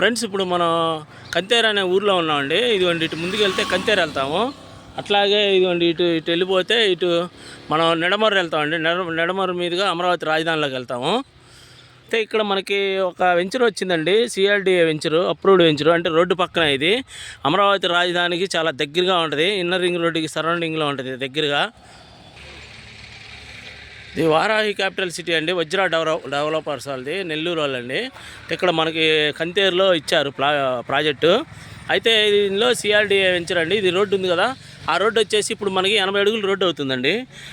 Friends ఇప్పుడు మనం కంతేరు అనే ఊర్లో ఉన్నామండి. ఇదిగోండి ఇటు ముందుకు వెళ్తే కంతేరు వెళ్తాము. అట్లాగే ఇదిగోండి ఇటు ఇటు వెళ్ళిపోతే ఇటు మనం నిడమర్రు వెళ్తామండి. నిడమర్రు మీదుగా అమరావతి రాజధానిలోకి వెళ్తాము. అయితే ఇక్కడ మనకి ఒక వెంచర్ వచ్చిందండి, సిఆర్డిఏ వెంచరు, అప్రూవ్డ్ వెంచరు. అంటే రోడ్డు పక్కన ఇది అమరావతి రాజధానికి చాలా దగ్గరగా ఉంటుంది. ఇన్నర్ రింగ్ రోడ్డుకి సరౌండింగ్లో ఉంటుంది దగ్గరగా. ఇది వారాహి క్యాపిటల్ సిటీ అండి, వజ్రా డెవలపర్స్ వాళ్ళది, నెల్లూరు వాళ్ళండి. ఇక్కడ మనకి కంతేరులో ఇచ్చారు ప్రాజెక్టు. అయితే దీనిలో సిఆర్డిఏ వెంచర్ అండి. ఇది రోడ్డు ఉంది కదా, ఆ రోడ్డు వచ్చేసి ఇప్పుడు మనకి 80 అడుగులు రోడ్డు అవుతుందండి.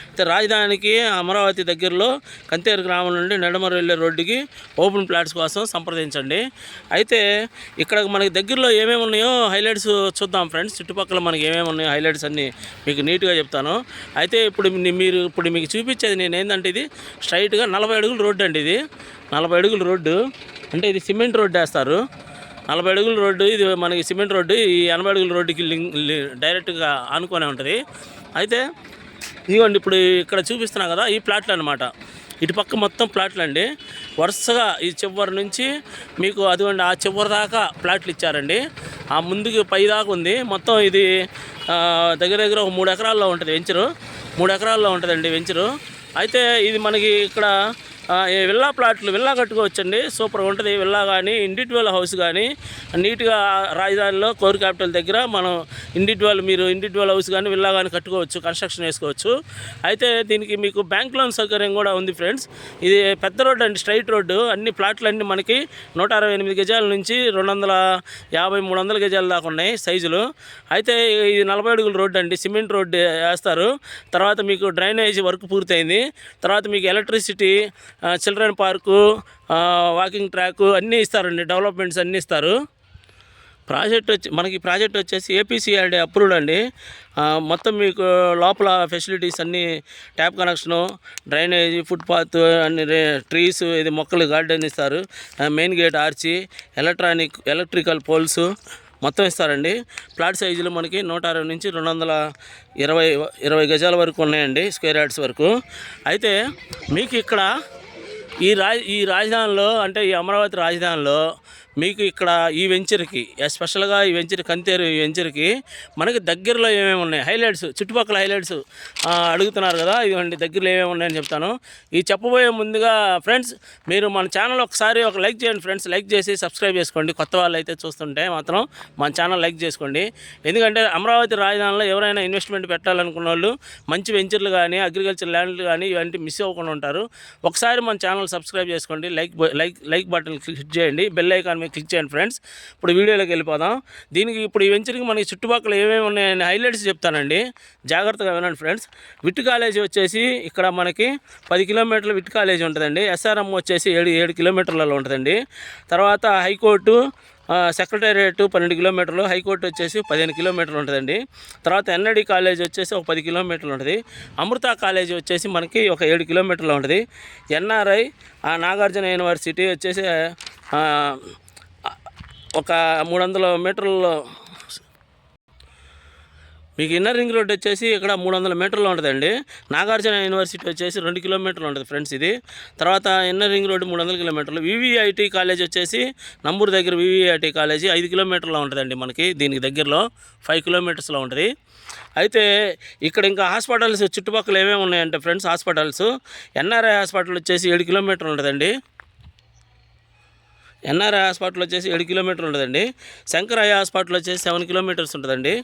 అయితే రాజధానికి అమరావతి దగ్గరలో కంతేరు గ్రామం నుండి నెడమరు వెళ్ళే రోడ్డుకి ఓపెన్ ప్లాట్స్ కోసం సంప్రదించండి. అయితే ఇక్కడ మనకి దగ్గరలో ఏమేమి ఉన్నాయో హైలైట్స్ చూద్దాం ఫ్రెండ్స్. చుట్టుపక్కల మనకి ఏమేమి ఉన్నాయో హైలైట్స్ అన్నీ మీకు నీట్గా చెప్తాను. అయితే ఇప్పుడు మీకు చూపించేది నేను ఏంటంటే, ఇది స్ట్రైట్గా 40 అడుగుల రోడ్డు అండి. ఇది 40 అడుగుల రోడ్డు అంటే ఇది సిమెంట్ రోడ్డు వేస్తారు. 40 అడుగుల రోడ్డు ఇది మనకి సిమెంట్ రోడ్డు. ఈ 80 అడుగుల రోడ్డుకి డైరెక్ట్గా ఆనుకొనే ఉంటుంది. అయితే ఇదిగోండి ఇప్పుడు ఇక్కడ చూపిస్తున్నా కదా, ఈ ప్లాట్లు అనమాట. ఇటు పక్క మొత్తం ప్లాట్లు అండి. వరుసగా ఈ చివరి నుంచి మీకు అదిగోండి ఆ చివరి దాకా ప్లాట్లు ఇచ్చారండి. ఆ ముందుకు పై దాకా ఉంది మొత్తం. ఇది దగ్గర దగ్గర ఒక 3 ఎకరాల్లో ఉంటుంది వెంచరు. 3 ఎకరాల్లో ఉంటుందండి వెంచరు. అయితే ఇది మనకి ఇక్కడ విల్లా కట్టుకోవచ్చండి. సూపర్గా ఉంటుంది విల్లా కానీ ఇండివిజువల్ హౌస్ కానీ. నీట్గా రాజధానిలో కోర్ క్యాపిటల్ దగ్గర మనం ఇండివిజువల్ హౌస్ కానీ విల్లా కానీ కట్టుకోవచ్చు, కన్స్ట్రక్షన్ వేసుకోవచ్చు. అయితే దీనికి మీకు బ్యాంక్ లోన్ సౌకర్యం కూడా ఉంది ఫ్రెండ్స్. ఇది పెద్ద రోడ్డు అండి, స్ట్రైట్ రోడ్డు. అన్ని ప్లాట్లు అన్నీ మనకి 168 గజాల నుంచి 250-300 గజాల దాకా ఉన్నాయి సైజులు. అయితే ఇది 40 అడుగుల రోడ్డు అండి, సిమెంట్ రోడ్డు వేస్తారు. తర్వాత మీకు డ్రైనేజ్ వర్క్ పూర్తయింది. తర్వాత మీకు electricity, children park, walking track అన్నీ ఇస్తారండి, డెవలప్మెంట్స్ అన్నీ ఇస్తారు. మనకి ప్రాజెక్ట్ వచ్చేసి ఏపీసీఆర్డీ అప్రూవ్డ్ అండి. మొత్తం మీకు లోపల ఫెసిలిటీస్ అన్నీ, ట్యాప్ కనెక్షను, డ్రైనేజ్, ఫుట్పాత్, అన్ని ట్రీస్, ఇది మొక్కలు గార్డెన్ ఇస్తారు. Main gate arch, electrical poles మొత్తం ఇస్తారండి. ప్లాట్ సైజులు మనకి 160 నుంచి 220 గజాల వరకు ఉన్నాయండి, స్క్వేర్ యార్డ్స్ వరకు. అయితే మీకు ఇక్కడ ఈ రాజధానిలో అంటే ఈ అమరావతి రాజధానిలో మీకు ఇక్కడ ఈ వెంచర్కి ఎస్పెషల్గా ఈ వెంచర్ కంతేరు ఈ వెంచర్కి మనకి దగ్గరలో ఏమేమి ఉన్నాయి హైలైట్స్, చుట్టుపక్కల హైలైట్స్ అడుగుతున్నారు కదా. ఇదిగోండి దగ్గరలో ఏమేమి ఉన్నాయని చెప్తాను. ఈ చెప్పబోయే ముందుగా ఫ్రెండ్స్, మీరు మన ఛానల్ ఒకసారి ఒక లైక్ చేయండి ఫ్రెండ్స్. లైక్ చేసి సబ్స్క్రైబ్ చేసుకోండి. కొత్త వాళ్ళు అయితే చూస్తుంటే మాత్రం మన ఛానల్ లైక్ చేసుకోండి. ఎందుకంటే అమరావతి రాజధానిలో ఎవరైనా ఇన్వెస్ట్మెంట్ పెట్టాలనుకున్న వాళ్ళు మంచి వెంచర్లు కానీ అగ్రికల్చర్ ల్యాండ్లు కానీ ఇవన్నీ మిస్ అవ్వకుండా ఉంటారు. ఒకసారి మన ఛానల్ సబ్స్క్రైబ్ చేసుకోండి, లైక్ బటన్ క్లిక్ చేయండి, బెల్ ఐకాన్ క్లిక్ చేయండి ఫ్రెండ్స్. ఇప్పుడు వీడియోలోకి వెళ్ళిపోదాం. దీనికి ఇప్పుడు ఈ వెంచర్కి మనకి చుట్టుపక్కల ఏమేమి ఉన్నాయని హైలైట్స్ చెప్తానండి, జాగ్రత్తగా వినండి ఫ్రెండ్స్. విట్ కాలేజీ వచ్చేసి ఇక్కడ మనకి 10 కిలోమీటర్ల విట్ కాలేజీ ఉంటుందండి. ఎస్ఆర్ఎం వచ్చేసి 7 కిలోమీటర్లలో ఉంటుందండి. తర్వాత హైకోర్టు, సెక్రటేరియట్ 12 కిలోమీటర్లు, హైకోర్టు వచ్చేసి 15 కిలోమీటర్లు ఉంటుందండి. తర్వాత ఎన్ఐడి కాలేజ్ వచ్చేసి ఒక 10 కిలోమీటర్లు ఉంటుంది. అమృత కాలేజీ వచ్చేసి మనకి ఒక 7 కిలోమీటర్లు ఉంటుంది. ఎన్ఆర్ఐ నాగార్జున యూనివర్సిటీ వచ్చేసి ఒక 300 మీటర్లలో. మీకు ఇన్నర్ రింగ్ రోడ్ వచ్చేసి ఇక్కడ 300 మీటర్లు ఉంటుందండి. నాగార్జున యూనివర్సిటీ వచ్చేసి 2 కిలోమీటర్లు ఉంటుంది ఫ్రెండ్స్ ఇది. తర్వాత ఇన్నర్ రింగ్ రోడ్ 300 కిలోమీటర్లు. వివిఐటి కాలేజ్ వచ్చేసి నంబూరు దగ్గర వివిఐటి కాలేజీ 5 కిలోమీటర్లో ఉంటుందండి మనకి. దీనికి దగ్గరలో 5 కిలోమీటర్స్లో ఉంటుంది. అయితే ఇక్కడ ఇంకా హాస్పిటల్స్ చుట్టుపక్కల ఏమేమి ఉన్నాయంటే ఫ్రెండ్స్, హాస్పిటల్స్ ఎన్ఆర్ఐ హాస్పిటల్ వచ్చేసి 7 కిలోమీటర్లు ఉంటుందండి. ఎన్ఆర్ఐ హాస్పిటల్ వచ్చేసి 7 కిలోమీటర్లు ఉంటుందండి. శంకర్ ఐ హాస్పిటల్ వచ్చేసి 7 కిలోమీటర్స్ ఉంటుందండి.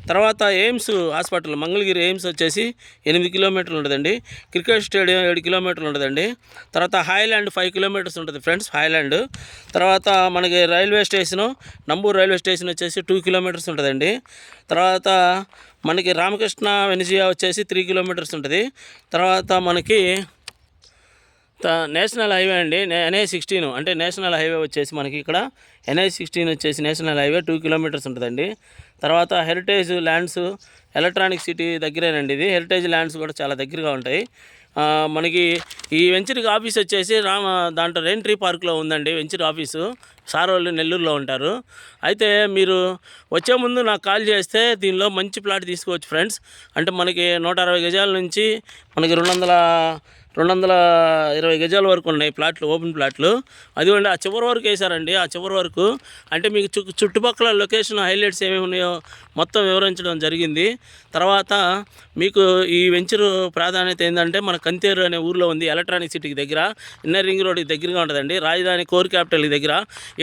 తర్వాత ఎయిమ్స్ హాస్పిటల్, మంగళగిరి ఎయిమ్స్ వచ్చేసి 8 కిలోమీటర్లు ఉంటుందండి. క్రికెట్ స్టేడియం 7 కిలోమీటర్లు ఉంటుందండి. తర్వాత హాయ్లాండ్ 5 కిలోమీటర్స్ ఉంటుంది ఫ్రెండ్స్, హాయ్లాండ్. తర్వాత మనకి railway station, Namburu railway station వచ్చేసి 2 కిలోమీటర్స్ ఉంటుందండి. తర్వాత మనకి రామకృష్ణ వెనిజియా వచ్చేసి 3 కిలోమీటర్స్ ఉంటుంది. తర్వాత మనకి నేషనల్ హైవే అండి, NH-16 అంటే నేషనల్ హైవే వచ్చేసి మనకి ఇక్కడ NH-16 వచ్చేసి నేషనల్ హైవే 2 కిలోమీటర్స్ ఉంటుందండి. తర్వాత హెరిటేజ్ ల్యాండ్స్, ఎలక్ట్రానిక్ సిటీ దగ్గరేనండి ఇది. హెరిటేజ్ ల్యాండ్స్ కూడా చాలా దగ్గరగా ఉంటాయి. మనకి ఈ వెంచర్కి ఆఫీస్ వచ్చేసి దాంట్లో రెయిన్ ట్రీ పార్క్లో ఉందండి వెంచర్ ఆఫీసు. సార్ వాళ్ళు నెల్లూరులో ఉంటారు. అయితే మీరు వచ్చే ముందు నాకు కాల్ చేస్తే దీనిలో మంచి ప్లాట్ తీసుకోవచ్చు ఫ్రెండ్స్. అంటే మనకి 160 గజాల నుంచి మనకి 220 గజాల వరకు ఉన్నాయి ప్లాట్లు, ఓపెన్ ప్లాట్లు. అదిగోండి ఆ చివరి వరకు వేశారండి. ఆ చివరి వరకు అంటే మీకు చుట్టుపక్కల లొకేషన్ హైలైట్స్ ఏమేమి ఉన్నాయో మొత్తం వివరించడం జరిగింది. తర్వాత మీకు ఈ వెంచరు ప్రాధాన్యత ఏంటంటే మన కంతేరు అనే ఊర్లో ఉంది, ఎలక్ట్రానిక్ సిటీకి దగ్గర, ఇన్నర్ రింగ్ రోడ్కి దగ్గరగా ఉంటుందండి, రాజధాని కోర్ క్యాపిటల్కి దగ్గర.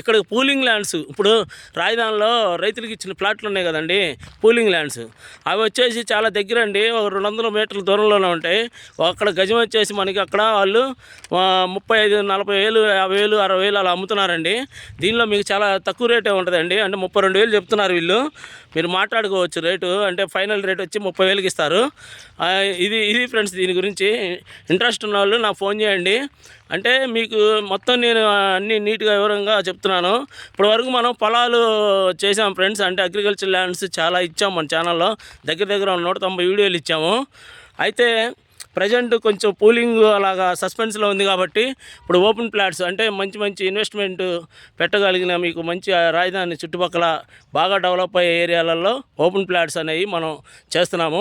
ఇక్కడ పూలింగ్ ల్యాండ్స్, ఇప్పుడు రాజధానిలో రైతులకు ఇచ్చిన ప్లాట్లు ఉన్నాయి కదండి, పూలింగ్ ల్యాండ్స్, అవి వచ్చేసి చాలా దగ్గర అండి, ఒక 200 మీటర్ల దూరంలోనే ఉంటాయి. అక్కడ గజం వచ్చేసి మనకి అక్కడ వాళ్ళు 35, 40 వేలు, 50 వేలు, 60 వేలు అలా అమ్ముతున్నారండి. దీనిలో మీకు చాలా తక్కువ రేటే ఉంటుందండి. అంటే 32,000 చెప్తున్నారు వీళ్ళు. మీరు మాట్లాడుకోవచ్చు రేటు, అంటే ఫైనల్ రేట్ వచ్చి 30,000కి ఇస్తారు. ఇది ఫ్రెండ్స్, దీని గురించి ఇంట్రెస్ట్ ఉన్న వాళ్ళు నాకు ఫోన్ చేయండి. అంటే మీకు మొత్తం నేను అన్నీ నీట్గా వివరంగా చెప్తున్నాను. ఇప్పటివరకు మనం పొలాలు చేసాం ఫ్రెండ్స్, అంటే అగ్రికల్చర్ ల్యాండ్స్ చాలా ఇచ్చాము మన ఛానల్లో, దగ్గర 190 వీడియోలు ఇచ్చాము. అయితే ప్రజెంట్ కొంచెం పూలింగ్ అలాగా సస్పెన్స్లో ఉంది కాబట్టి ఇప్పుడు ఓపెన్ ప్లాట్స్, అంటే మంచి ఇన్వెస్ట్మెంట్ పెట్టగలిగిన మీకు మంచి రాజధాని చుట్టుపక్కల బాగా డెవలప్ అయ్యే ఏరియాలలో ఓపెన్ ప్లాట్స్ అనేవి మనం చేస్తున్నాము.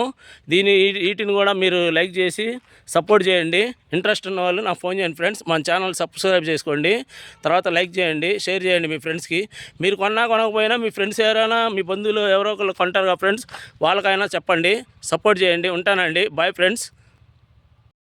వీటిని కూడా మీరు లైక్ చేసి సపోర్ట్ చేయండి. ఇంట్రెస్ట్ ఉన్న వాళ్ళు నాకు ఫోన్ చేయండి ఫ్రెండ్స్. మన ఛానల్ సబ్స్క్రైబ్ చేసుకోండి, తర్వాత లైక్ చేయండి, షేర్ చేయండి మీ ఫ్రెండ్స్కి. మీరు కొనకపోయినా మీ ఫ్రెండ్స్ ఎవరైనా, మీ బంధువులు ఎవరో ఒకళ్ళు కొంటారు కదా ఫ్రెండ్స్, వాళ్ళకైనా చెప్పండి, సపోర్ట్ చేయండి. ఉంటానండి, బాయ్ ఫ్రెండ్స్.